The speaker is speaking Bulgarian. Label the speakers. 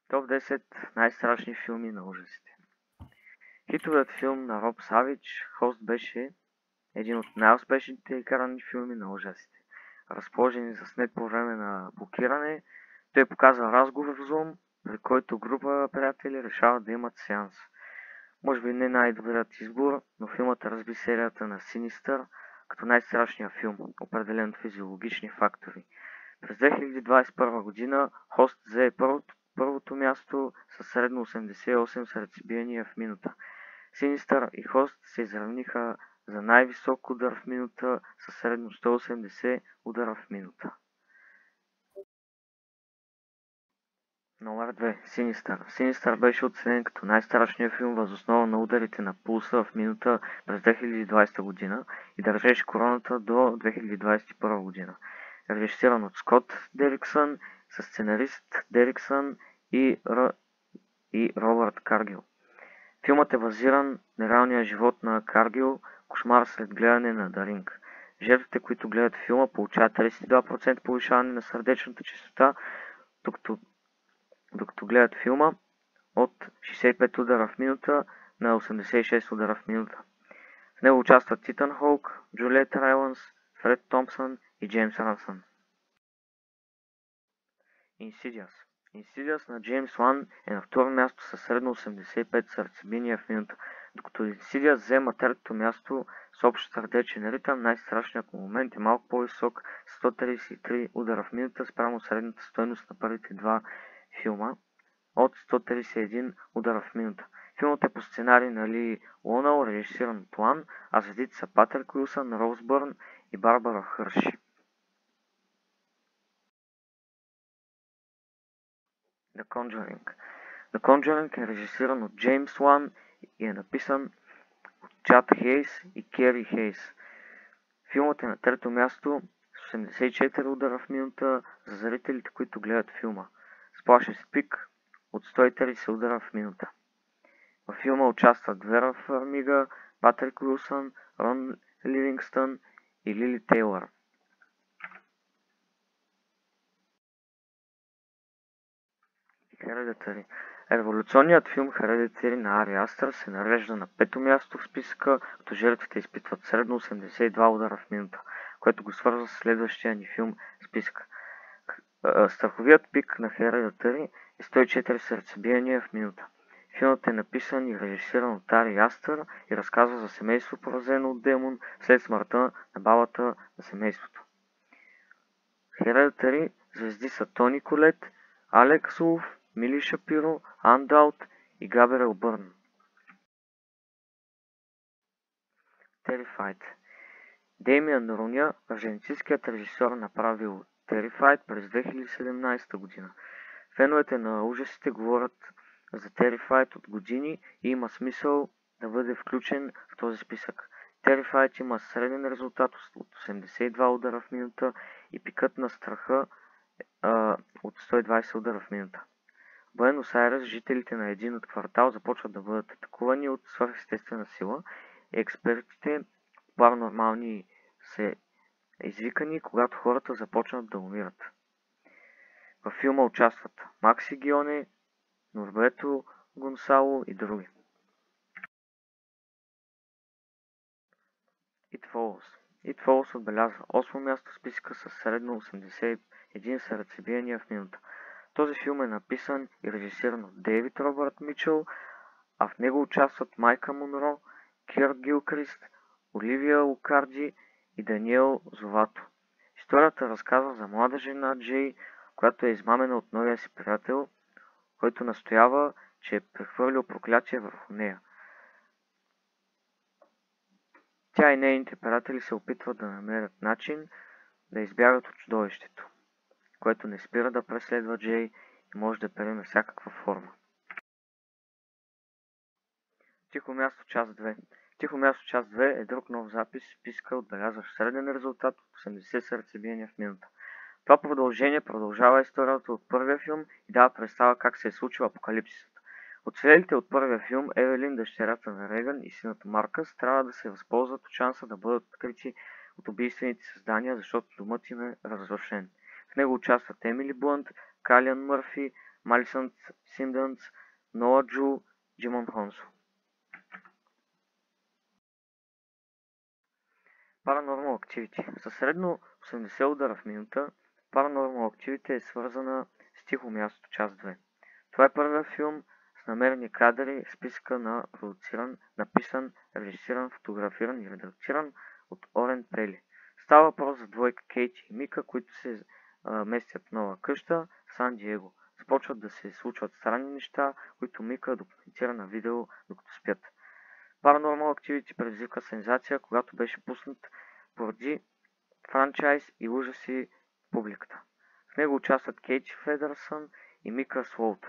Speaker 1: Топ 10 най-страшни филми на ужасите. Хитовият филм на Роб Савич, Хост, беше един от най-успешните екранни филми на ужасите. Разположен и заснет по време на блокиране, той показва разговор в Zoom, при който група приятели решават да имат сеанс. Може би не най-добрият избор, но филмът разби серията на Синистър като най-страшния филм, определен от физиологични фактори. През 2021 година Хост взе първото място със средно 88 сърцебиения в минута. Синистър и Хост се изравниха за най-висок удар в минута със средно 180 удара в минута. Номер 2. Синистър. Синистър беше оценен като най-страшният филм въз основа на ударите на пулса в минута през 2020 година и държеше короната до 2021 година. Режисиран от Скот Дериксън, със сценарист Дериксън и Робърт Каргил. Филмът е базиран на реалния живот на Каргил, кошмар след гледане на The Ring. Жертвите, които гледат филма, получават 32% повишаване на сърдечната честота, докато гледат филма от 65 удара в минута на 86 удара в минута. В него участват Титън Хоук, Джулиет Райланс, Фред Томпсън и Джеймс Рансън. Insidious на Джеймс Уан е на второ място със средно 85 сърцебиения в минута, докато Insidious взема третото място с общ сърдечен ритъм. Най-страшният момент е малко по-висок с 133 удара в минута спрямо средната стойност на първите два филма от 131 удара в минута. Филмът е по сценарий на Ли Лонъл, режисиран от Уан, а звездите са Патрик Уилсън, Роуз Бърн и Барбара Хърши. The Conjuring е режисиран от Джеймс Уан и е написан от Чад Хейс и Кери Хейс. Филмът е на трето място с 84 удара в минута за зрителите, които гледат филма. Сплашещ пик от 130 удара в минута. Във филма участват Вера Фармига, Патрик Уилсън, Рон Ливингстън и Лили Тейлър. Hereditary. Революционният филм Hereditary на Ари Астър се нарежда на пето място в списъка, като жертвите изпитват средно 82 удара в минута, което го свързва с следващия ни филм в списъка. Страховият пик на Hereditary е 104 сърцебиения в минута. Филмът е написан и режисиран от Ари Астър и разказва за семейство, поразено от демон след смъртта на бабата на семейството. Hereditary звезди са Тони Колет, Алекс Улф, Мили Шапиро, Ан Даут и Габриел Бърн. Terrified. Деймиан Руня, аржентинският режисьор, направил Terrified през 2017 година. Феновете на ужасите говорят за Terrified от години и има смисъл да бъде включен в този списък. Terrified има среден резултат от 82 удара в минута и пикът на страха от 120 удара в минута. В Буенос Айрес жителите на един от квартал започват да бъдат атакувани от свръхестествена сила и експертите паранормални са извикани, когато хората започнат да умират. Във филма участват Макси Гионе, Норберто Гонсало и други. It Follows отбелязва 8 място в списъка със средно 81 сърцебиения в минута. Този филм е написан и режисиран от Дейвид Робърт Мичъл, а в него участват Майка Монро, Кирк Гилкрист, Оливия Лукарди и Даниел Зовато. Историята разказва за млада жена Джей, която е измамена от новия си приятел, който настоява, че е прехвърлил проклятие върху нея. Тя и нейните приятели се опитват да намерят начин да избягат от чудовището, което не спира да преследва Джей и може да приеме всякаква форма. Тихо място част 2. Тихо място част 2 е друг нов запис в списъка, отбелязващ среден резултат от 80 сърцебиения в минута. Това продължение продължава историята от първия филм и дава представа как се е случил апокалипсисът. Оцелелите от първия филм Евелин, дъщерята на Реган и синът Маркъс трябва да се възползват от шанса да бъдат открити от убийствените създания, защото домът им е разрушен. В него участват Емили Блънт, Калиан Мърфи, Малисън Синдънс, Ноа Джу, Джимон Хонсо. Paranormal Activity. Със средно 80 удара в минута, Paranormal Activity е свързана с Тихо място, част 2. Това е първият филм с намерени кадри в списъка на продуциран, написан, режисиран, фотографиран и редактиран от Орен Пели. Става въпрос за двойка Кейти и Мика, които се местят в нова къща в Сан Диего. Започват да се случват странни неща, които Мика документира на видео, докато спят. Paranormal Activity предизвика сензация, когато беше пуснат поради франчайз и ужаси публиката. В него участват Кейти Федърсън и Мика Слоут.